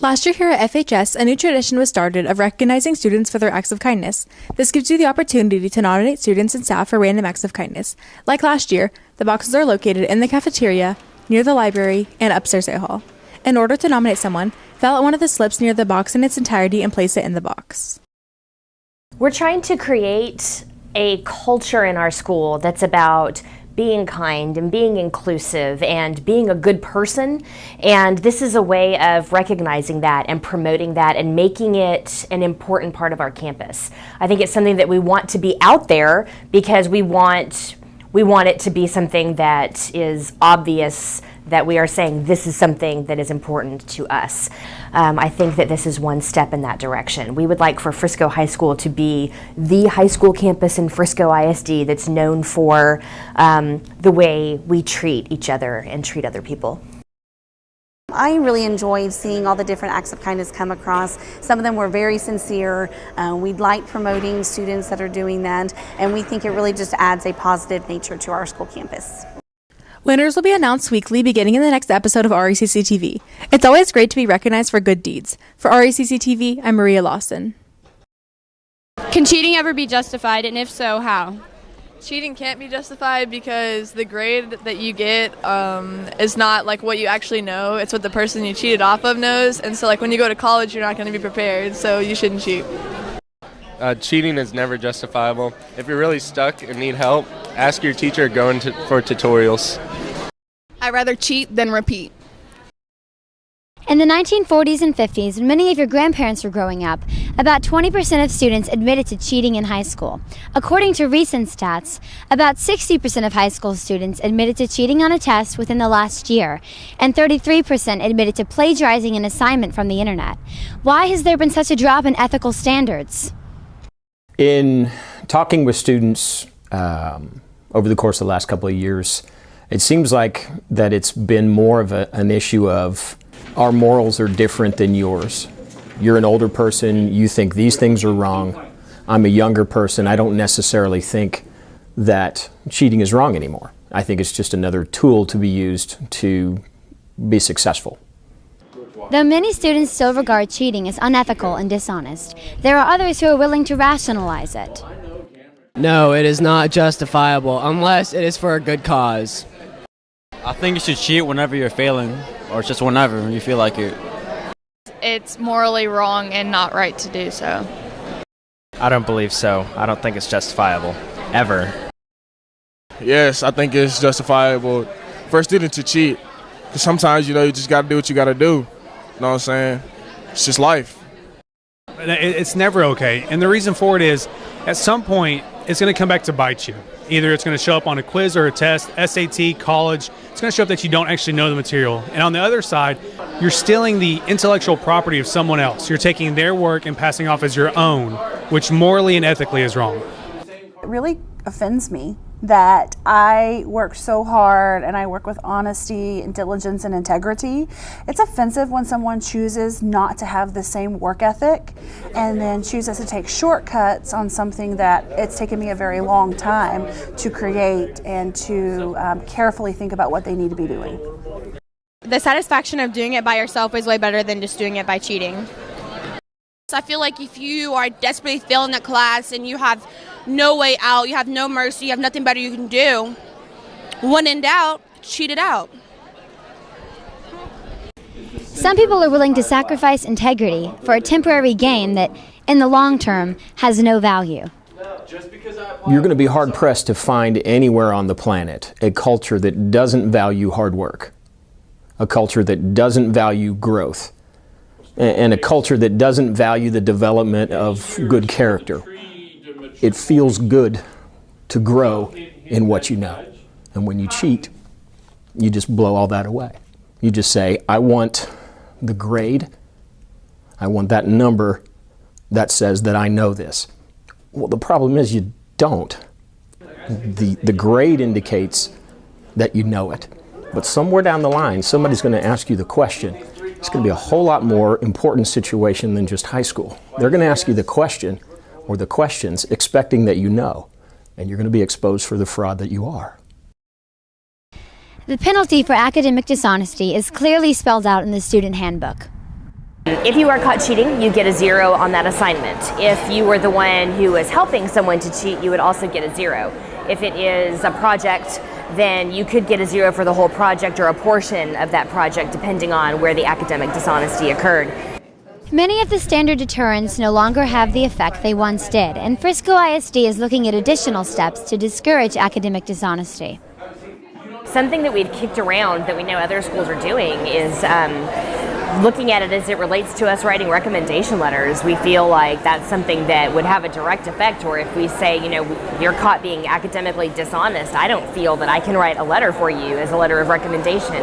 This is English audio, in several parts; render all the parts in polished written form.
Last year here at FHS, a new tradition was started of recognizing students for their acts of kindness. This gives you the opportunity to nominate students and staff for random acts of kindness. Like last year, the boxes are located in the cafeteria, near the library, and upstairs at Hall. In order to nominate someone, fill out one of the slips near the box in its entirety and place it in the box. We're trying to create a culture in our school that's about being kind and being inclusive and being a good person, and this is a way of recognizing that and promoting that and making it an important part of our campus. I think it's something that we want to be out there because we want it to be something that is obvious, that we are saying this is something that is important to us. I think that this is one step in that direction. We would like for Frisco High School to be the high school campus in Frisco ISD that's known for the way we treat each other and treat other people. I really enjoyed seeing all the different acts of kindness come across. Some of them were very sincere. We like promoting students that are doing that, and we think it really just adds a positive nature to our school campus. Winners will be announced weekly beginning in the next episode of Racc TV. It's always great to be recognized for good deeds. For Racc TV, I'm Maria Lawson. Can cheating ever be justified, and if so, how? Cheating can't be justified because the grade that you get is not like what you actually know. It's what the person you cheated off of knows. And so like when you go to college, you're not going to be prepared, so you shouldn't cheat. Cheating is never justifiable. If you're really stuck and need help, ask your teacher, go for tutorials. I'd rather cheat than repeat. In the 1940s and 50s, when many of your grandparents were growing up, about 20% of students admitted to cheating in high school. According to recent stats, about 60% of high school students admitted to cheating on a test within the last year, and 33% admitted to plagiarizing an assignment from the internet. Why has there been such a drop in ethical standards? In talking with students over the course of the last couple of years, it seems like that it's been more of an issue of our morals are different than yours. You're an older person, you think these things are wrong. I'm a younger person, I don't necessarily think that cheating is wrong anymore. I think it's just another tool to be used to be successful. Though many students still regard cheating as unethical and dishonest, there are others who are willing to rationalize it. No, it is not justifiable unless it is for a good cause. I think you should cheat whenever you're failing, or just whenever you feel like it. It's morally wrong and not right to do so. I don't believe so. I don't think it's justifiable, ever. Yes, I think it's justifiable for a student to cheat. Because sometimes, you just got to do what you got to do. You know what I'm saying? It's just life. It's never okay. And the reason for it is, at some point, it's going to come back to bite you. Either it's going to show up on a quiz or a test, SAT, college. It's going to show up that you don't actually know the material. And on the other side, you're stealing the intellectual property of someone else. You're taking their work and passing off as your own, which morally and ethically is wrong. It really offends me that I work so hard and I work with honesty and diligence and integrity. It's offensive when someone chooses not to have the same work ethic and then chooses to take shortcuts on something that it's taken me a very long time to create and to carefully think about what they need to be doing. The satisfaction of doing it by yourself is way better than just doing it by cheating. I feel like if you are desperately failing that class and you have no way out, you have no mercy, you have nothing better you can do, when in doubt, cheat it out. Some people are willing to sacrifice integrity for a temporary gain that, in the long term, has no value. You're going to be hard-pressed to find anywhere on the planet a culture that doesn't value hard work, a culture that doesn't value growth, and a culture that doesn't value the development of good character. It feels good to grow in what you know. And when you cheat, you just blow all that away. You just say, I want the grade, I want that number that says that I know this. Well, the problem is you don't. The grade indicates that you know it. But somewhere down the line, somebody's going to ask you the question. It's going to be a whole lot more important situation than just high school. They're going to ask you the question or the questions expecting that you know, and you're going to be exposed for the fraud that you are. The penalty for academic dishonesty is clearly spelled out in the student handbook. If you are caught cheating, you get a 0 on that assignment. If you were the one who was helping someone to cheat, you would also get a 0. If it is a project, then you could get a 0 for the whole project or a portion of that project, depending on where the academic dishonesty occurred. Many of the standard deterrents no longer have the effect they once did, and Frisco ISD is looking at additional steps to discourage academic dishonesty. Something that we've kicked around that we know other schools are doing is looking at it as it relates to us writing recommendation letters. We feel like that's something that would have a direct effect, or if we say, you know, you're caught being academically dishonest, I don't feel that I can write a letter for you as a letter of recommendation.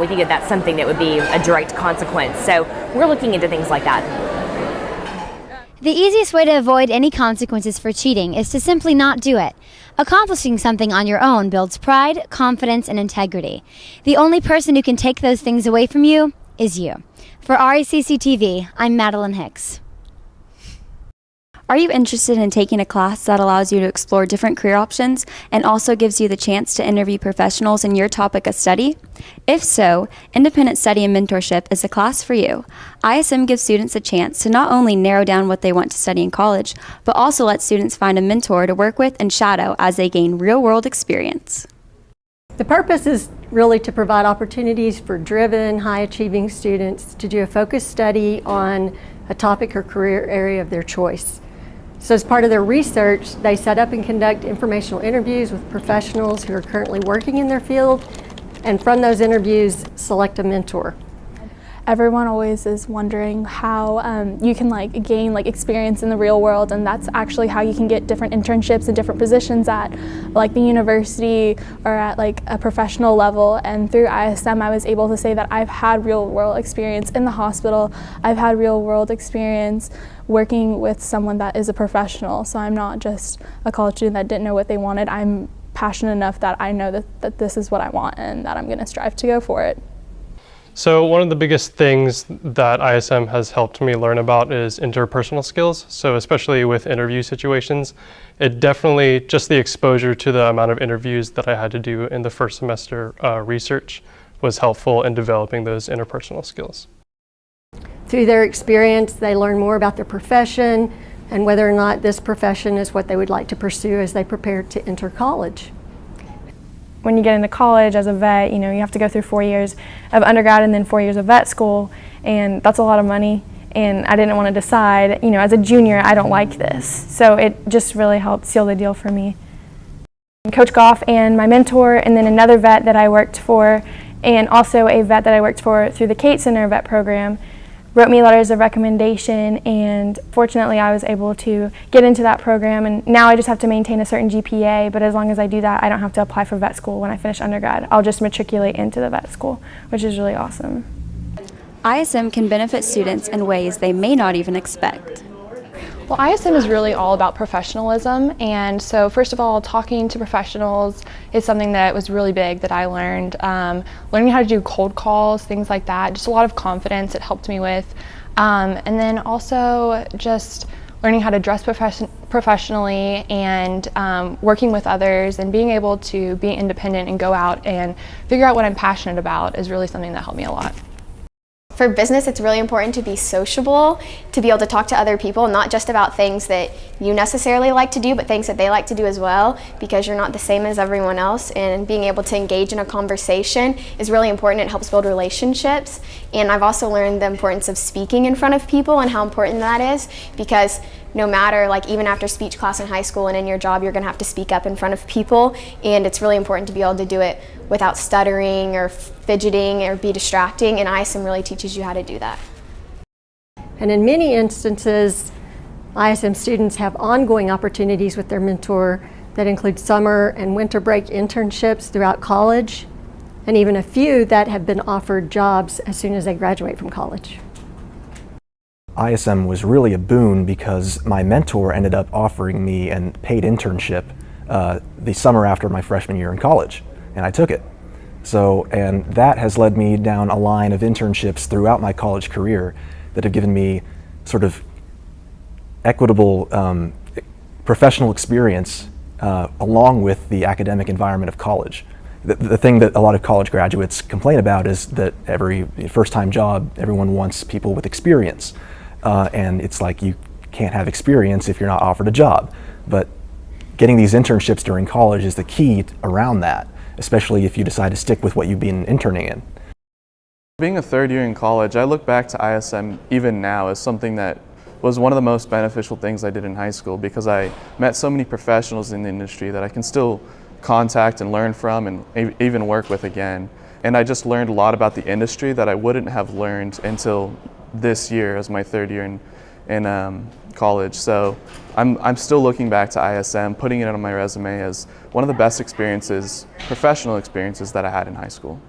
We think that that's something that would be a direct consequence. So we're looking into things like that. The easiest way to avoid any consequences for cheating is to simply not do it. Accomplishing something on your own builds pride, confidence, and integrity. The only person who can take those things away from you is you. For Racc TV, I'm Madeline Hicks. Are you interested in taking a class that allows you to explore different career options and also gives you the chance to interview professionals in your topic of study? If so, Independent Study and Mentorship is the class for you. ISM gives students a chance to not only narrow down what they want to study in college, but also let students find a mentor to work with and shadow as they gain real-world experience. The purpose is really to provide opportunities for driven, high-achieving students to do a focused study on a topic or career area of their choice. So as part of their research, they set up and conduct informational interviews with professionals who are currently working in their field, and from those interviews, select a mentor. Everyone always is wondering how you can gain experience in the real world, and that's actually how you can get different internships and different positions at the university or at a professional level. And through ISM, I was able to say that I've had real world experience in the hospital. I've had real world experience working with someone that is a professional. So I'm not just a college student that didn't know what they wanted. I'm passionate enough that I know that this is what I want and that I'm going to strive to go for it. So one of the biggest things that ISM has helped me learn about is interpersonal skills. So especially with interview situations, it definitely, just the exposure to the amount of interviews that I had to do in the first semester research was helpful in developing those interpersonal skills. Through their experience, they learn more about their profession and whether or not this profession is what they would like to pursue as they prepare to enter college. When you get into college as a vet, you have to go through 4 years of undergrad and then 4 years of vet school, and that's a lot of money. And I didn't want to decide, as a junior, I don't like this. So it just really helped seal the deal for me. Coach Goff and my mentor, and then another vet that I worked for, and also a vet that I worked for through the Caden Center vet program, wrote me letters of recommendation, and fortunately I was able to get into that program, and now I just have to maintain a certain GPA, but as long as I do that, I don't have to apply for vet school when I finish undergrad. I'll just matriculate into the vet school, which is really awesome. ISM can benefit students in ways they may not even expect. Well, ISM is really all about professionalism, and so first of all, talking to professionals is something that was really big that I learned. Learning how to do cold calls, things like that, just a lot of confidence it helped me with. And then also just learning how to dress professionally and working with others and being able to be independent and go out and figure out what I'm passionate about is really something that helped me a lot. For business, it's really important to be sociable, to be able to talk to other people, not just about things that you necessarily like to do, but things that they like to do as well, because you're not the same as everyone else, and being able to engage in a conversation is really important. It helps build relationships, and I've also learned the importance of speaking in front of people and how important that is, because no matter, even after speech class in high school and in your job, you're going to have to speak up in front of people, and it's really important to be able to do it without stuttering or fidgeting or be distracting, and ISM really teaches you how to do that. And in many instances, ISM students have ongoing opportunities with their mentor that include summer and winter break internships throughout college. and even a few that have been offered jobs as soon as they graduate from college. ISM was really a boon because my mentor ended up offering me a paid internship the summer after my freshman year in college, and I took it. And that has led me down a line of internships throughout my college career that have given me sort of equitable professional experience along with the academic environment of college. The thing that a lot of college graduates complain about is that every first-time job, everyone wants people with experience. And it's like you can't have experience if you're not offered a job. But getting these internships during college is the key around that, especially if you decide to stick with what you've been interning in. Being a third year in college, I look back to ISM even now as something that was one of the most beneficial things I did in high school, because I met so many professionals in the industry that I can still contact and learn from and even work with again. And I just learned a lot about the industry that I wouldn't have learned until this year as my third year in college. So I'm still looking back to ISM, putting it on my resume as one of the best experiences, professional experiences that I had in high school.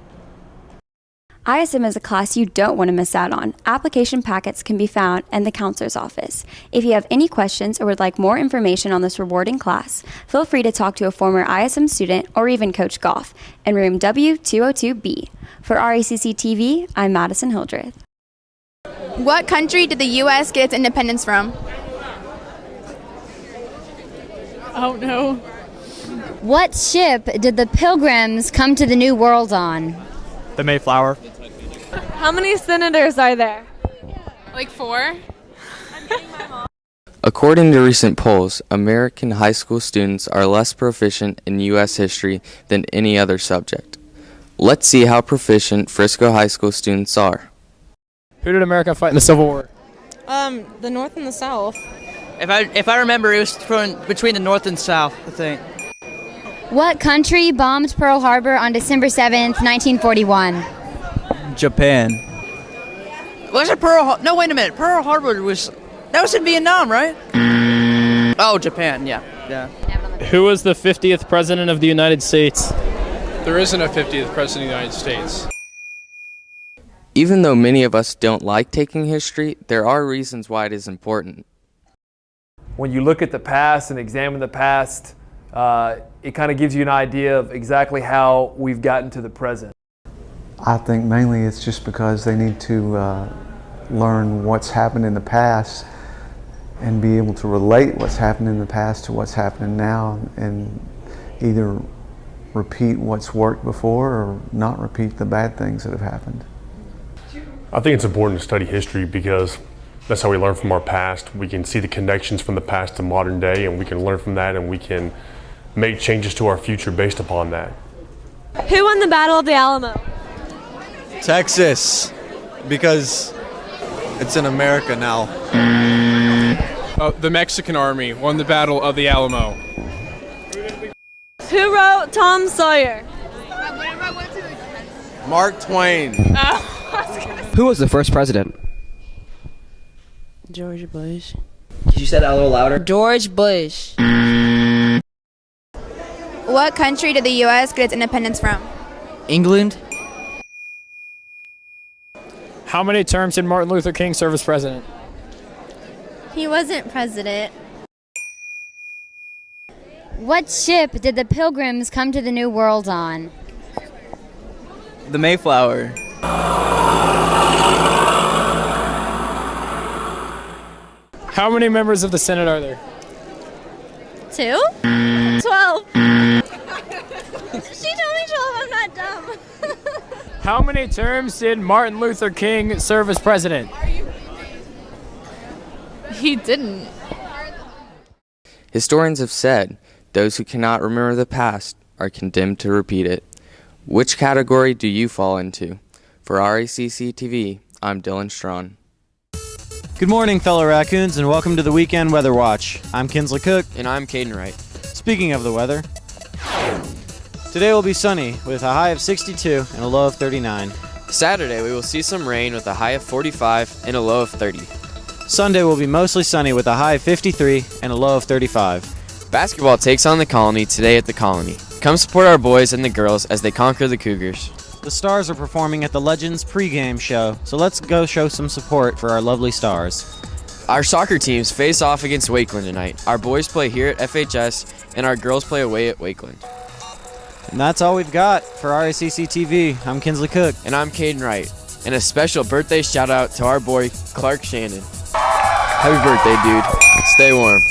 ISM is a class you don't want to miss out on. Application packets can be found in the counselor's office. If you have any questions or would like more information on this rewarding class, feel free to talk to a former ISM student or even Coach Goff in room W202B. For Racc TV, I'm Madison Hildreth. What country did the U.S. get its independence from? Oh no. What ship did the Pilgrims come to the New World on? The Mayflower. How many senators are there? Like 4? According to recent polls, American high school students are less proficient in U.S. history than any other subject. Let's see how proficient Frisco high school students are. Who did America fight in the Civil War? The North and the South. If I remember, it was between the North and South, I think. What country bombed Pearl Harbor on December 7th, 1941? Japan. Was it Pearl Harbor? No, wait a minute. Pearl Harbor was in Vietnam, right? Oh, Japan, yeah. Who was the 50th president of the United States? There isn't a 50th president of the United States. Even though many of us don't like taking history, there are reasons why it is important. When you look at the past and examine the past, it kind of gives you an idea of exactly how we've gotten to the present. I think mainly it's just because they need to learn what's happened in the past and be able to relate what's happened in the past to what's happening now, and either repeat what's worked before or not repeat the bad things that have happened. I think it's important to study history because that's how we learn from our past. We can see the connections from the past to modern day, and we can learn from that, and we can make changes to our future based upon that. Who won the Battle of the Alamo? Texas, because it's in America now. The Mexican Army won the Battle of the Alamo. Who wrote Tom Sawyer? Mark Twain. Who was the first president? George Bush. You said that a little louder. George Bush. What country did the U.S. get its independence from? England. How many terms did Martin Luther King serve as president? He wasn't president. What ship did the Pilgrims come to the New World on? The Mayflower. How many members of the Senate are there? 2? 12. She told me 12, I'm not dumb. How many terms did Martin Luther King serve as president? He didn't. Historians have said those who cannot remember the past are condemned to repeat it. Which category do you fall into? For Racc TV, I'm Dylan Strawn. Good morning, fellow raccoons, and welcome to the Weekend Weather Watch. I'm Kinsley Cook. And I'm Caden Wright. Speaking of the weather, today will be sunny with a high of 62 and a low of 39. Saturday, we will see some rain with a high of 45 and a low of 30. Sunday will be mostly sunny with a high of 53 and a low of 35. Basketball takes on the Colony today at the Colony. Come support our boys and the girls as they conquer the Cougars. The Stars are performing at the Legends pregame show, so let's go show some support for our lovely Stars. Our soccer teams face off against Wakeland tonight. Our boys play here at FHS, and our girls play away at Wakeland. And that's all we've got for Racc TV. I'm Kinsley Cook. And I'm Caden Wright. And a special birthday shout out to our boy, Clark Shannon. Happy birthday, dude. Stay warm.